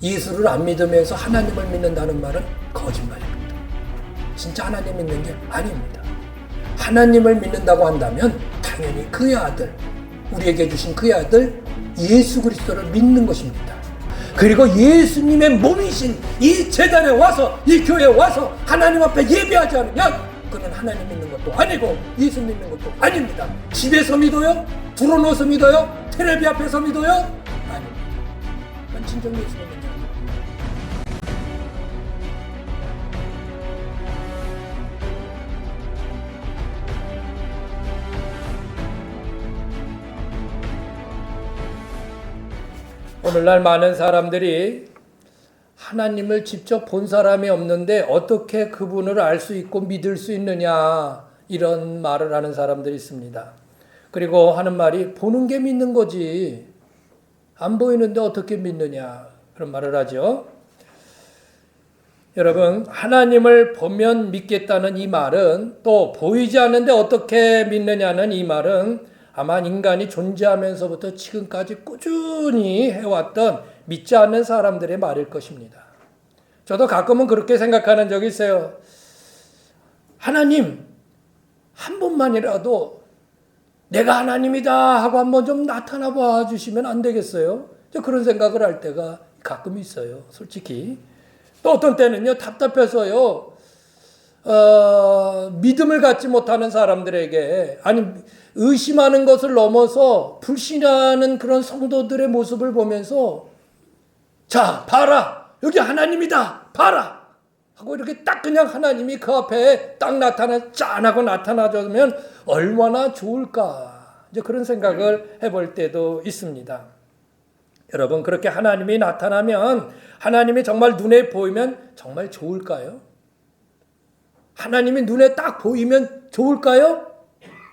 예수를 안 믿으면서 하나님을 믿는다는 말은 거짓말입니다. 진짜 하나님 믿는 게 아닙니다. 하나님을 믿는다고 한다면 당연히 그의 아들, 우리에게 주신 그의 아들 예수 그리스도를 믿는 것입니다. 그리고 예수님의 몸이신 이 제단에 와서, 이 교회에 와서 하나님 앞에 예배하지 않으면 그는 하나님 믿는 것도 아니고 예수 믿는 것도 아닙니다. 집에서 믿어요? 불어넣어서 믿어요? 텔레비 앞에서 믿어요? 아닙니다. 그건 진정 예수 믿는 게 아닙니다. 오늘날 많은 사람들이 하나님을 직접 본 사람이 없는데 어떻게 그분을 알 수 있고 믿을 수 있느냐, 이런 말을 하는 사람들이 있습니다. 그리고 하는 말이 보는 게 믿는 거지 안 보이는데 어떻게 믿느냐, 그런 말을 하죠. 여러분, 하나님을 보면 믿겠다는 이 말은, 또 보이지 않는데 어떻게 믿느냐는 이 말은 아마 인간이 존재하면서부터 지금까지 꾸준히 해왔던 믿지 않는 사람들의 말일 것입니다. 저도 가끔은 그렇게 생각하는 적이 있어요. 하나님, 한 번만이라도 내가 하나님이다 하고 한번 좀 나타나 봐 주시면 안 되겠어요? 저 그런 생각을 할 때가 가끔 있어요, 솔직히. 또 어떤 때는요, 답답해서요, 믿음을 갖지 못하는 사람들에게, 아니 의심하는 것을 넘어서 불신하는 그런 성도들의 모습을 보면서, 자 봐라, 여기 하나님이다, 봐라 하고 이렇게 딱 그냥 하나님이 그 앞에 딱 짠하고 나타나주면 얼마나 좋을까, 이제 그런 생각을 해볼 때도 있습니다. 여러분, 그렇게 하나님이 나타나면, 하나님이 정말 눈에 보이면 정말 좋을까요? 하나님이 눈에 딱 보이면 좋을까요?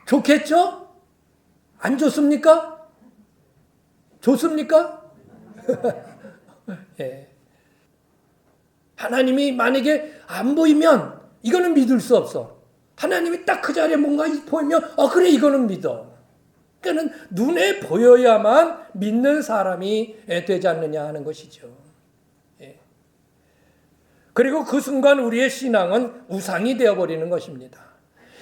좋겠죠? 안 좋습니까? 좋습니까? 예. 하나님이 만약에 안 보이면 이거는 믿을 수 없어. 하나님이 딱 그 자리에 뭔가 보이면 그래, 이거는 믿어. 그러니까 눈에 보여야만 믿는 사람이 되지 않느냐 하는 것이죠. 예. 그리고 그 순간 우리의 신앙은 우상이 되어버리는 것입니다.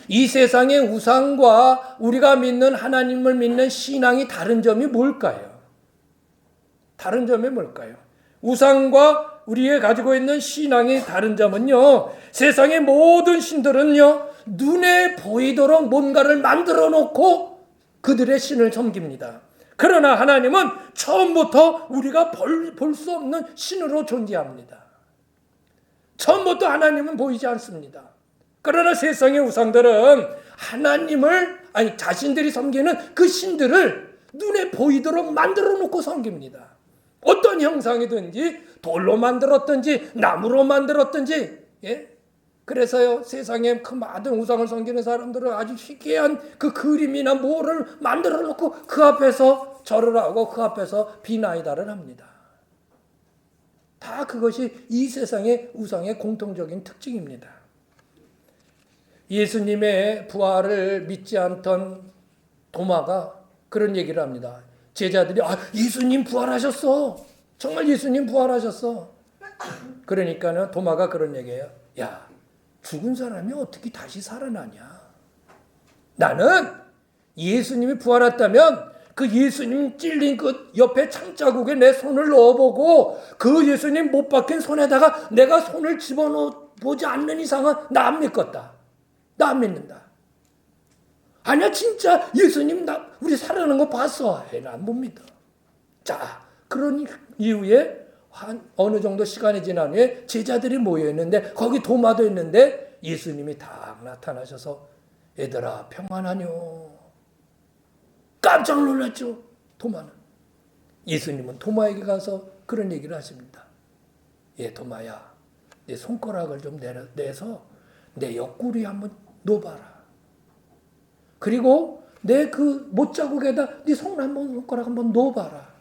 이 세상의 우상과 우리가 믿는 하나님을 믿는 신앙이 다른 점이 뭘까요? 다른 점이 뭘까요? 우상과 우리가 가지고 있는 신앙의 다른 점은요, 세상의 모든 신들은요, 눈에 보이도록 뭔가를 만들어 놓고 그들의 신을 섬깁니다. 그러나 하나님은 처음부터 우리가 볼 수 없는 신으로 존재합니다. 처음부터 하나님은 보이지 않습니다. 그러나 세상의 우상들은 하나님을, 아니 자신들이 섬기는 그 신들을 눈에 보이도록 만들어 놓고 섬깁니다. 어떤 형상이든지 돌로 만들었든지 나무로 만들었든지, 예? 그래서요, 세상에 그 많은 우상을 섬기는 사람들은 아주 희귀한 그 그림이나 뭐를 만들어 놓고 그 앞에서 절을 하고 그 앞에서 비나이다를 합니다. 다 그것이 이 세상의 우상의 공통적인 특징입니다. 예수님의 부활을 믿지 않던 도마가 그런 얘기를 합니다. 제자들이 예수님 부활하셨어. 정말 예수님 부활하셨어. 그러니까는 도마가 그런 얘기예요. 야, 죽은 사람이 어떻게 다시 살아나냐. 나는 예수님이 부활했다면 그 예수님 찔린 그 옆에 창자국에 내 손을 넣어보고 그 예수님 못 박힌 손에다가 내가 손을 집어넣어보지 않는 이상은 나 안 믿겠다. 나 안 믿는다. 아니야, 진짜 예수님 우리 살아나는 거 봤어. 난 못 믿어. 자, 그런 이후에 어느 정도 시간이 지난 후에 제자들이 모여있는데 거기 도마도 있는데 예수님이 딱 나타나셔서 얘들아 평안하뇨. 깜짝 놀랐죠, 도마는. 예수님은 도마에게 가서 그런 얘기를 하십니다. 도마야, 내 손가락을 좀 내서 내 옆구리에 한번 넣어봐라. 그리고 내 그 못자국에다 네 손가락 한번 넣어봐라.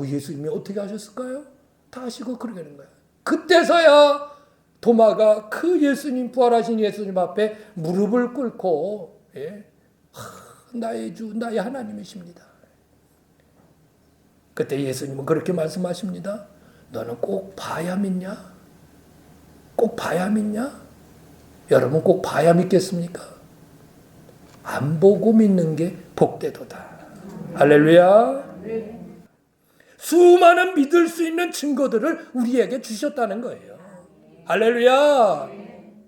예수님이 어떻게 하셨을까요? 다 하시고 그러게 하는 거예요. 그때서야 도마가 그 예수님, 부활하신 예수님 앞에 무릎을 꿇고, 나의 주, 나의 하나님이십니다. 그때 예수님은 그렇게 말씀하십니다. 너는 꼭 봐야 믿냐? 꼭 봐야 믿냐? 여러분 꼭 봐야 믿겠습니까? 안 보고 믿는 게 복되도다. 할렐루야. 수많은 믿을 수 있는 증거들을 우리에게 주셨다는 거예요. 할렐루야.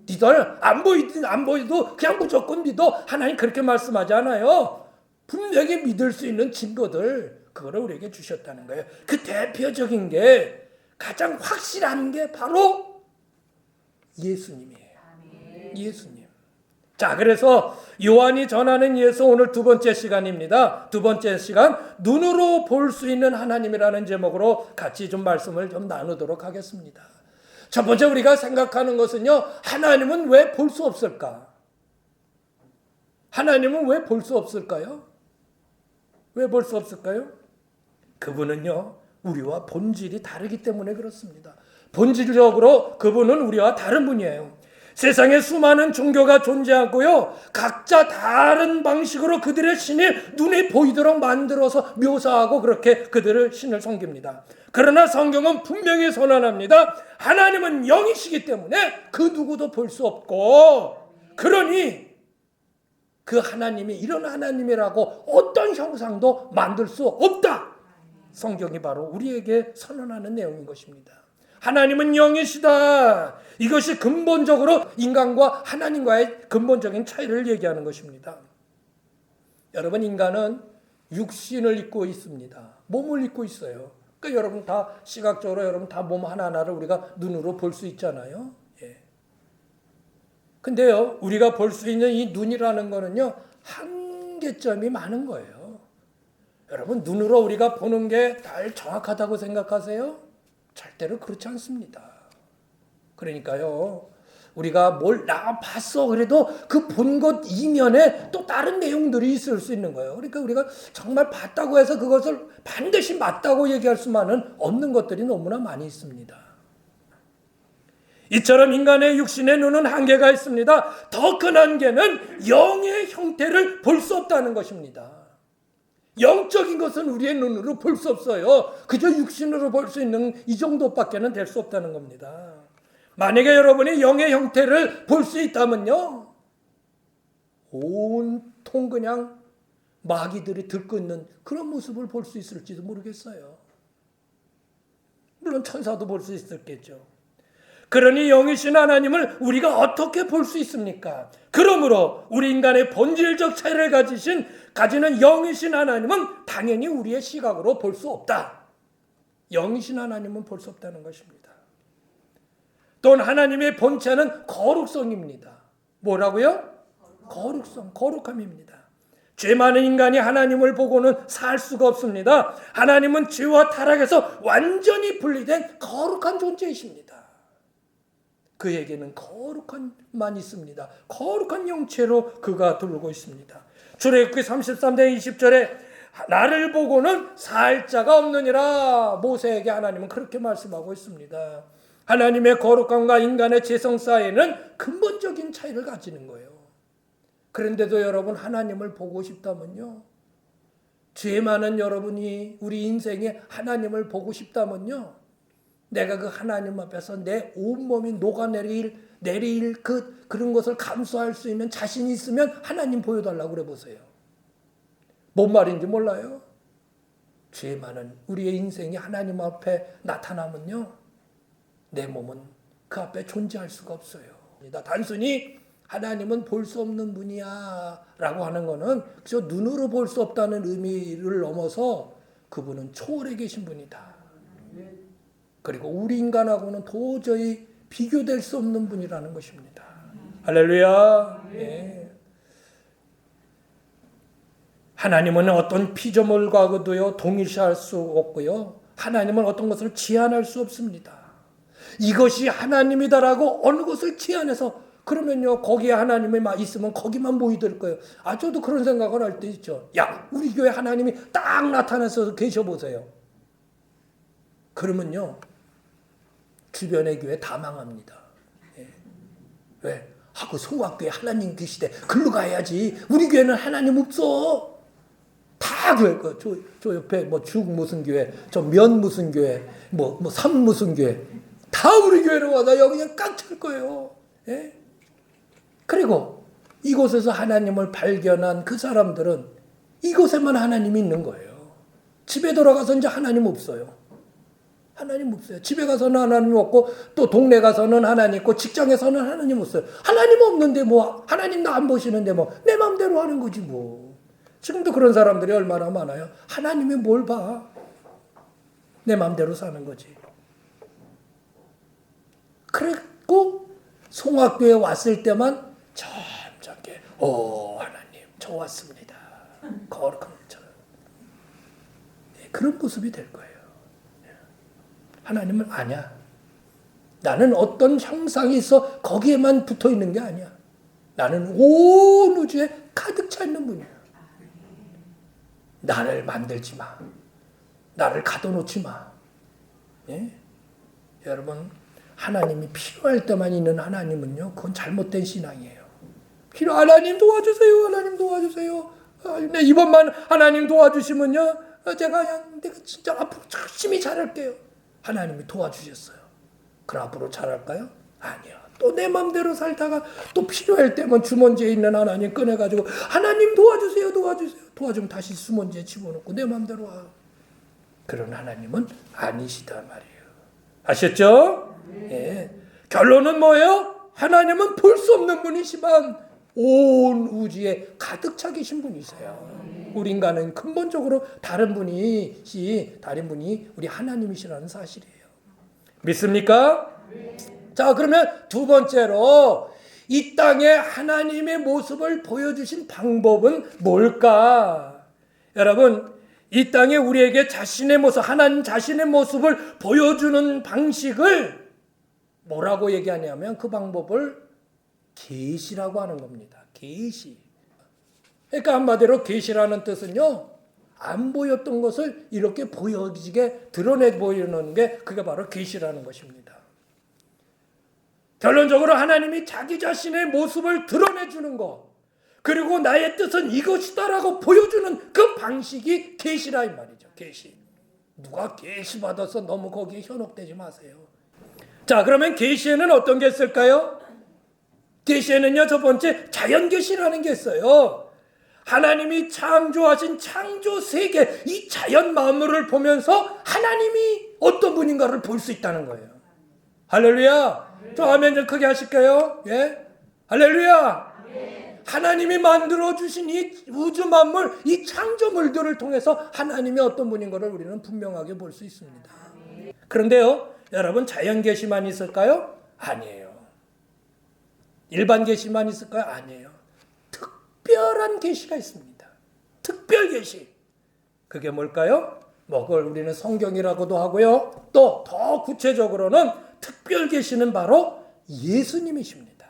니들 안 보이든 안 보이도 그냥 무조건 믿어. 하나님 그렇게 말씀하지 않아요. 분명히 믿을 수 있는 증거들, 그거를 우리에게 주셨다는 거예요. 그 대표적인 게, 가장 확실한 게 바로 예수님이에요. 예수님. 자, 그래서 요한이 전하는 예수, 오늘 두 번째 시간입니다. 두 번째 시간, 눈으로 볼 수 있는 하나님이라는 제목으로 같이 좀 말씀을 좀 나누도록 하겠습니다. 첫 번째 우리가 생각하는 것은요, 하나님은 왜 볼 수 없을까? 하나님은 왜 볼 수 없을까요? 왜 볼 수 없을까요? 그분은요, 우리와 본질이 다르기 때문에 그렇습니다. 본질적으로 그분은 우리와 다른 분이에요. 세상에 수많은 종교가 존재하고요, 각자 다른 방식으로 그들의 신을 눈에 보이도록 만들어서 묘사하고 그렇게 그들의 신을 섬깁니다. 그러나 성경은 분명히 선언합니다. 하나님은 영이시기 때문에 그 누구도 볼 수 없고, 그러니 그 하나님이 이런 하나님이라고 어떤 형상도 만들 수 없다. 성경이 바로 우리에게 선언하는 내용인 것입니다. 하나님은 영이시다. 이것이 근본적으로 인간과 하나님과의 근본적인 차이를 얘기하는 것입니다. 여러분, 인간은 육신을 입고 있습니다. 몸을 입고 있어요. 그러니까 여러분 다 시각적으로 여러분 다 몸 하나하나를 우리가 눈으로 볼 수 있잖아요. 예. 근데요, 우리가 볼 수 있는 이 눈이라는 거는요, 한계점이 많은 거예요. 여러분, 눈으로 우리가 보는 게 다 정확하다고 생각하세요? 절대로 그렇지 않습니다. 그러니까요, 우리가 뭘 봤어 그래도 그 본 것 이면에 또 다른 내용들이 있을 수 있는 거예요. 그러니까 우리가 정말 봤다고 해서 그것을 반드시 맞다고 얘기할 수만은 없는 것들이 너무나 많이 있습니다. 이처럼 인간의 육신의 눈은 한계가 있습니다. 더 큰 한계는 영의 형태를 볼 수 없다는 것입니다. 영적인 것은 우리의 눈으로 볼 수 없어요. 그저 육신으로 볼 수 있는 이 정도밖에는 될 수 없다는 겁니다. 만약에 여러분이 영의 형태를 볼 수 있다면요, 온통 그냥 마귀들이 들끓는 그런 모습을 볼 수 있을지도 모르겠어요. 물론 천사도 볼 수 있었겠죠. 그러니 영이신 하나님을 우리가 어떻게 볼 수 있습니까? 그러므로 우리 인간의 본질적 차이를 가지는 영이신 하나님은 당연히 우리의 시각으로 볼 수 없다. 영이신 하나님은 볼 수 없다는 것입니다. 또한 하나님의 본체는 거룩성입니다. 뭐라고요? 거룩성, 거룩함입니다. 죄 많은 인간이 하나님을 보고는 살 수가 없습니다. 하나님은 죄와 타락에서 완전히 분리된 거룩한 존재이십니다. 그에게는 거룩함만 있습니다. 거룩한 영체로 그가 돌고 있습니다. 출애굽기 33장 20절에 나를 보고는 살 자가 없느니라, 모세에게 하나님은 그렇게 말씀하고 있습니다. 하나님의 거룩함과 인간의 죄성 사이에는 근본적인 차이를 가지는 거예요. 그런데도 여러분, 하나님을 보고 싶다면요, 죄 많은 여러분이 우리 인생에 하나님을 보고 싶다면요, 내가 그 하나님 앞에서 내 온몸이 녹아내릴 그런 것을 감수할 수 있는 자신이 있으면 하나님 보여달라고 그래 보세요. 뭔 말인지 몰라요? 죄 많은 우리의 인생이 하나님 앞에 나타나면요, 내 몸은 그 앞에 존재할 수가 없어요. 단순히 하나님은 볼 수 없는 분이야 라고 하는 것은 그저 눈으로 볼 수 없다는 의미를 넘어서 그분은 초월해 계신 분이다. 그리고 우리 인간하고는 도저히 비교될 수 없는 분이라는 것입니다. 할렐루야. 예. 하나님은 어떤 피조물과도요 동일시할 수 없고요, 하나님은 어떤 것을 제한할 수 없습니다. 이것이 하나님이다라고 어느 것을 제한해서 그러면요, 거기에 하나님이 있으면 거기만 모이들 거예요. 저도 그런 생각을 할 때 있죠. 야, 우리 교회 하나님이 딱 나타나서 계셔 보세요. 그러면요, 주변의 교회 다 망합니다. 예. 왜? 그 성곽교회 하나님 계시대. 글로 가야지. 우리 교회는 하나님 없어. 다 교회, 저 옆에 뭐 죽 무슨 교회, 저 면 무슨 교회, 삼 무슨 교회, 다 우리 교회로 와서 여기 그냥 꽉 찰 거예요. 예? 그리고 이곳에서 하나님을 발견한 그 사람들은 이곳에만 하나님이 있는 거예요. 집에 돌아가서 이제 하나님 없어요. 하나님 없어요. 집에 가서는 하나님 없고 또 동네 가서는 하나님 있고 직장에서는 하나님 없어요. 하나님 없는데 뭐 하나님 나 안 보시는데 뭐 내 마음대로 하는 거지 뭐. 지금도 그런 사람들이 얼마나 많아요. 하나님이 뭘 봐. 내 마음대로 사는 거지. 그리고 송악교에 왔을 때만 점잖게 하나님 저 왔습니다. 거룩한 것처럼. 그런 모습이 될 거예요. 하나님은 아니야. 나는 어떤 형상이 있어 거기에만 붙어 있는 게 아니야. 나는 온 우주에 가득 차 있는 분이야. 나를 만들지 마. 나를 가둬놓지 마. 예? 여러분 하나님이 필요할 때만 있는 하나님은요. 그건 잘못된 신앙이에요. 하나님 도와주세요. 하나님 도와주세요. 이번만 하나님 도와주시면요. 내가 진짜 앞으로 열심히 잘할게요. 하나님이 도와주셨어요. 그럼 앞으로 잘할까요? 아니요. 또 내 맘대로 살다가 또 필요할 때만 주머니에 있는 하나님 꺼내가지고 하나님 도와주세요. 도와주면 다시 주머니에 집어넣고 내 맘대로 와. 그런 하나님은 아니시단 말이에요. 아셨죠? 예. 결론은 뭐예요? 하나님은 볼 수 없는 분이시만 온 우주에 가득 차 계신 분이세요. 우리 인간은 근본적으로 다른 분이 우리 하나님이시라는 사실이에요. 믿습니까? 자, 그러면 두 번째로 이 땅에 하나님의 모습을 보여주신 방법은 뭘까? 여러분, 이 땅에 우리에게 자신의 모습, 하나님 자신의 모습을 보여주는 방식을 뭐라고 얘기하냐면 그 방법을 계시라고 하는 겁니다. 계시. 그러니까 한마디로 계시라는 뜻은요. 안 보였던 것을 이렇게 보여지게 드러내 보이는 게 그게 바로 계시라는 것입니다. 결론적으로 하나님이 자기 자신의 모습을 드러내주는 것, 그리고 나의 뜻은 이것이다라고 보여주는 그 방식이 계시라 이 말이죠. 계시. 누가 계시 받아서 너무 거기에 현혹되지 마세요. 자, 그러면 계시에는 어떤 게 있을까요? 계시에는요, 첫 번째 자연 계시라는 게 있어요. 하나님이 창조하신 창조 세계, 이 자연 만물을 보면서 하나님이 어떤 분인가를 볼 수 있다는 거예요. 할렐루야. 저 아멘 좀 크게 하실까요? 예? 할렐루야. 하나님이 만들어주신 이 우주 만물, 이 창조물들을 통해서 하나님이 어떤 분인 것을 우리는 분명하게 볼 수 있습니다. 그런데요, 여러분 자연 계시만 있을까요? 아니에요. 일반 계시만 있을까요? 아니에요. 특별한 계시가 있습니다. 특별 계시. 그게 뭘까요? 그걸 우리는 성경이라고도 하고요. 또 더 구체적으로는 특별 계시는 바로 예수님이십니다.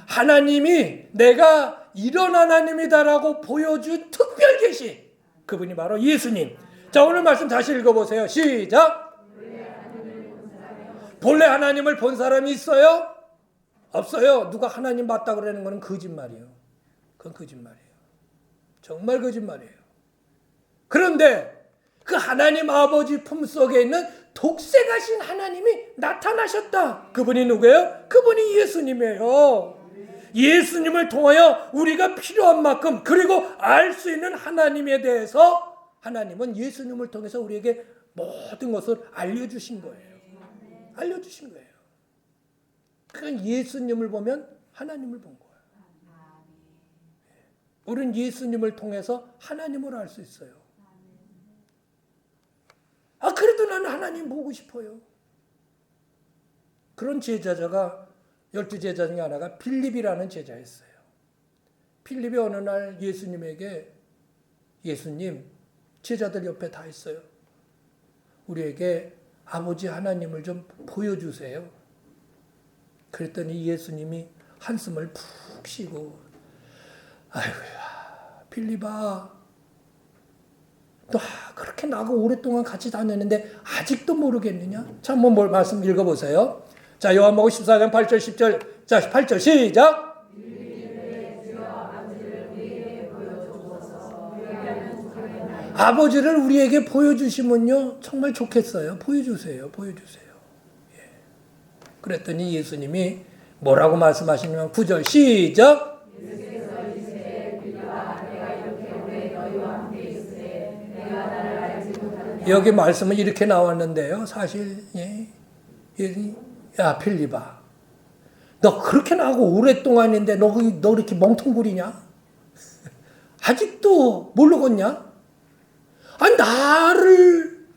하나님이 내가 이런 하나님이다라고 보여준 특별 계시. 그분이 바로 예수님. 자, 오늘 말씀 다시 읽어보세요. 시작. 본래 하나님을 본 사람이 있어요? 없어요. 누가 하나님 맞다 그러는 거는 거짓말이에요. 그건 거짓말이에요. 정말 거짓말이에요. 그런데 그 하나님 아버지 품속에 있는 독생하신 하나님이 나타나셨다. 그분이 누구예요? 그분이 예수님이에요. 예수님을 통하여 우리가 필요한 만큼 그리고 알 수 있는 하나님에 대해서 하나님은 예수님을 통해서 우리에게 모든 것을 알려주신 거예요. 알려주신 거예요. 그건 예수님을 보면 하나님을 본 거예요. 우리는 예수님을 통해서 하나님을 알 수 있어요. 그래도 나는 하나님 보고 싶어요. 그런 제자가 12제자 중에 하나가 빌립이라는 제자였어요. 빌립이 어느 날 예수님에게 예수님, 제자들 옆에 다 있어요. 우리에게 아버지 하나님을 좀 보여주세요. 그랬더니 예수님이 한숨을 푹 쉬고 아이고야 빌립아 너 그렇게 나하고 오랫동안 같이 다녔는데 아직도 모르겠느냐? 자, 한번 말씀 읽어보세요. 자, 요한복음 14장 8절 10절. 자, 8절 시작. 아버지를 우리에게 보여주시면요 정말 좋겠어요. 보여주세요. 예. 그랬더니 예수님이 뭐라고 말씀하시냐면 9절 시작. 여기 말씀은 이렇게 나왔는데요. 사실 야 필립아, 너 그렇게 나하고 오랫동안인데 너 이렇게 멍텅구리냐? 아직도 모르겠냐? 아니 나를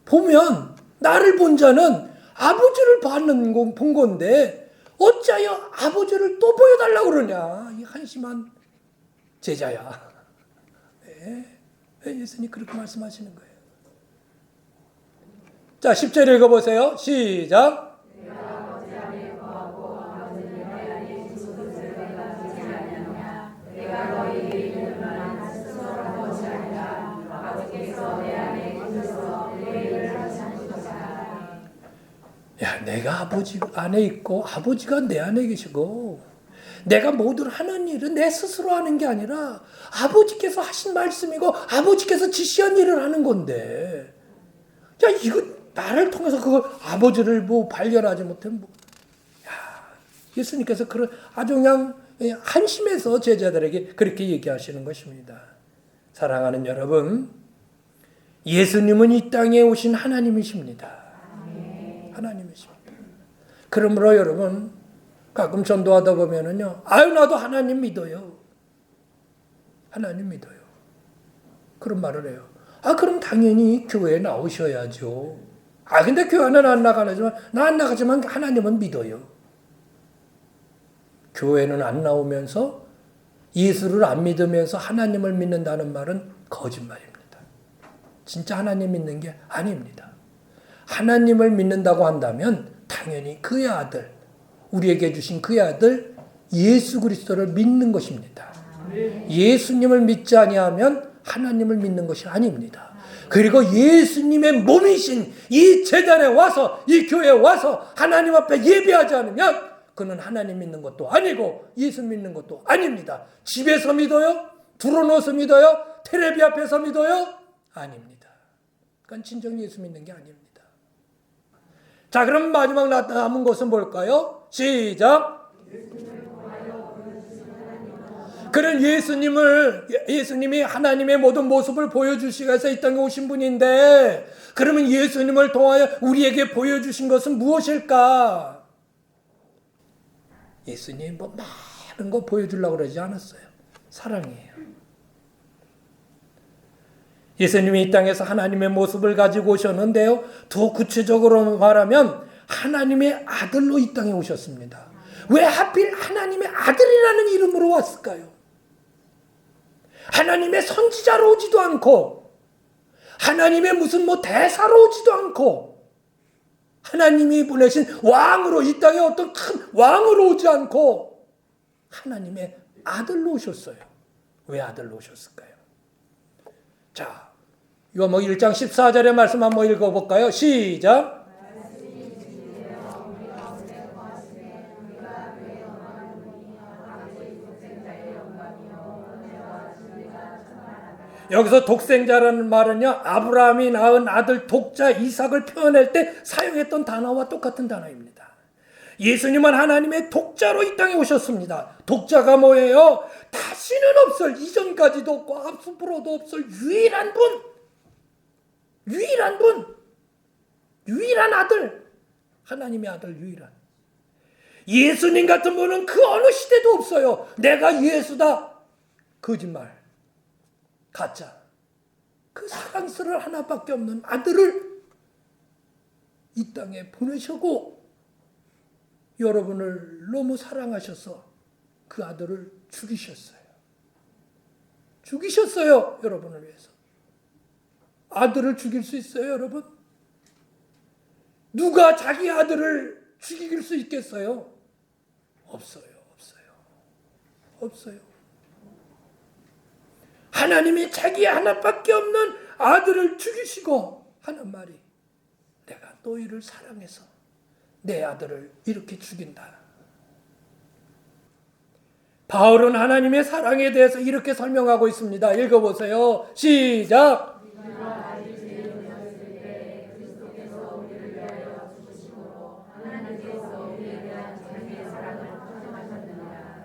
본 자는 아버지를 본 건데 어찌하여 아버지를 또 보여달라고 그러냐? 이 한심한 제자야. 네. 예수님 그렇게 말씀하시는 거예요. 자, 10절 읽어보세요. 시작. 야, 내가 아버지 안에 있고 아버지가 내 안에 계시고 내가 모든 하는 일은 내 스스로 하는 게 아니라 아버지께서 하신 말씀이고 아버지께서 지시한 일을 하는 건데, 야, 이거 나를 통해서 그걸 아버지를 뭐 발견하지 못하면 예수님께서 그런 아주 그냥 한심해서 제자들에게 그렇게 얘기하시는 것입니다. 사랑하는 여러분, 예수님은 이 땅에 오신 하나님이십니다. 하나님이십니다. 그러므로 여러분 가끔 전도하다 보면은요, 아유 나도 하나님 믿어요. 하나님 믿어요. 그런 말을 해요. 아 그럼 당연히 교회에 나오셔야죠. 아 근데 교회는 안 나가지만 하나님은 믿어요. 교회는 안 나오면서 예수를 안 믿으면서 하나님을 믿는다는 말은 거짓말입니다. 진짜 하나님 믿는 게 아닙니다. 하나님을 믿는다고 한다면 당연히 그의 아들, 우리에게 주신 그의 아들 예수 그리스도를 믿는 것입니다. 예수님을 믿지 아니하면 하나님을 믿는 것이 아닙니다. 그리고 예수님의 몸이신 이 제단에 와서 이 교회에 와서 하나님 앞에 예배하지 않으면 그는 하나님 믿는 것도 아니고 예수 믿는 것도 아닙니다. 집에서 믿어요? 들어놓아서 믿어요? 텔레비 앞에서 믿어요? 아닙니다. 그건 진정 예수 믿는 게 아닙니다. 자, 그럼 마지막 남은 것은 뭘까요? 시작. 그런 예수님이 하나님의 모든 모습을 보여주시기 위해서 이 땅에 오신 분인데, 그러면 예수님을 통하여 우리에게 보여주신 것은 무엇일까? 예수님이 뭐 많은 거 보여주려고 그러지 않았어요. 사랑이에요. 예수님이 이 땅에서 하나님의 모습을 가지고 오셨는데요. 더 구체적으로 말하면 하나님의 아들로 이 땅에 오셨습니다. 왜 하필 하나님의 아들이라는 이름으로 왔을까요? 하나님의 선지자로 오지도 않고 하나님의 무슨 대사로 오지도 않고 하나님이 보내신 왕으로 이 땅에 어떤 큰 왕으로 오지 않고 하나님의 아들로 오셨어요. 왜 아들로 오셨을까요? 자, 이거 1장 14절의 말씀 한번 읽어볼까요? 시작. 여기서 독생자라는 말은요, 아브라함이 낳은 아들 독자 이삭을 표현할 때 사용했던 단어와 똑같은 단어입니다. 예수님은 하나님의 독자로 이 땅에 오셨습니다. 독자가 뭐예요? 다시는 없을, 이전까지도 없고 앞으로도 없을 유일한 분, 유일한 아들, 하나님의 아들 유일한. 예수님 같은 분은 그 어느 시대도 없어요. 내가 예수다, 거짓말, 가짜. 그 사랑스러운 하나밖에 없는 아들을 이 땅에 보내시고 여러분을 너무 사랑하셔서 그 아들을 죽이셨어요. 죽이셨어요. 여러분을 위해서. 아들을 죽일 수 있어요, 여러분? 누가 자기 아들을 죽일 수 있겠어요? 없어요. 하나님이 자기 하나밖에 없는 아들을 죽이시고 하는 말이, 내가 너희를 사랑해서 내 아들을 이렇게 죽인다. 바울은 하나님의 사랑에 대해서 이렇게 설명하고 있습니다. 읽어보세요. 시작.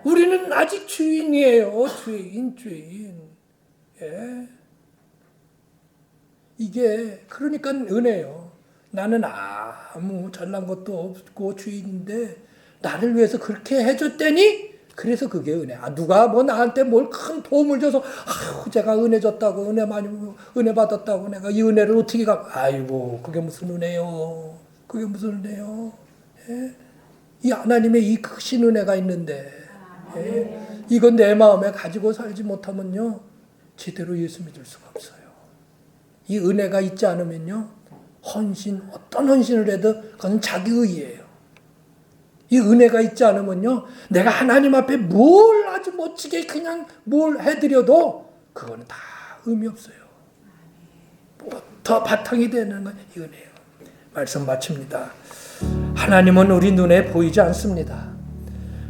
우리는 아직 죄인이에요. 죄인. 예. 이게 그러니까 은혜요. 나는 아무 잘난 것도 없고 죄인인데 나를 위해서 그렇게 해줬더니 그래서 그게 은혜. 누가 뭐 나한테 뭘 큰 도움을 줘서 제가 은혜 줬다고 은혜 받았다고 내가 이 은혜를 어떻게 아이고 그게 무슨 은혜요. 그게 무슨 은혜요. 예? 이 하나님의 이 크신 은혜가 있는데 예? 이건 내 마음에 가지고 살지 못하면요 제대로 예수 믿을 수가 없어요. 이 은혜가 있지 않으면요 어떤 헌신을 해도 그건 자기 의예요. 이 은혜가 있지 않으면요 내가 하나님 앞에 뭘 아주 멋지게 그냥 뭘 해드려도 그거는 다 의미 없어요. 더 바탕이 되는 건 이 은혜예요. 말씀 마칩니다. 하나님은 우리 눈에 보이지 않습니다.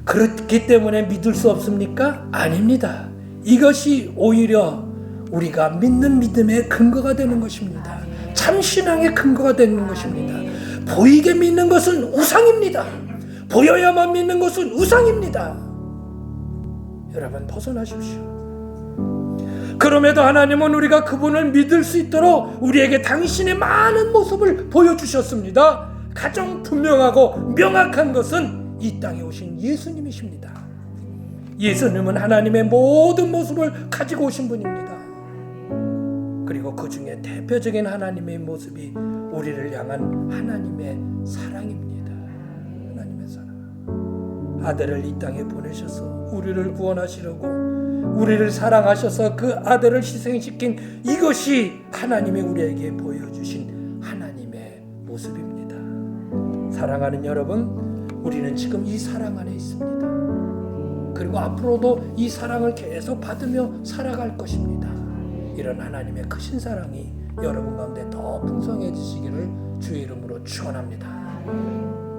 그렇기 때문에 믿을 수 없습니까? 아닙니다. 이것이 오히려 우리가 믿는 믿음의 근거가 되는 것입니다. 참 신앙의 근거가 되는 것입니다. 보이게 믿는 것은 우상입니다. 보여야만 믿는 것은 우상입니다. 여러분 벗어나십시오. 그럼에도 하나님은 우리가 그분을 믿을 수 있도록 우리에게 당신의 많은 모습을 보여주셨습니다. 가장 분명하고 명확한 것은 이 땅에 오신 예수님이십니다. 예수님은 하나님의 모든 모습을 가지고 오신 분입니다. 그리고 그 중에 대표적인 하나님의 모습이 우리를 향한 하나님의 사랑입니다. 하나님의 사랑. 아들을 이 땅에 보내셔서 우리를 구원하시려고 우리를 사랑하셔서 그 아들을 희생시킨 이것이 하나님이 우리에게 보여주신 하나님의 모습입니다. 사랑하는 여러분, 우리는 지금 이 사랑 안에 있습니다. 그리고 앞으로도 이 사랑을 계속 받으며 살아갈 것입니다. 이런 하나님의 크신 사랑이 여러분 가운데 더 풍성해지시기를 주의 이름으로 축원합니다.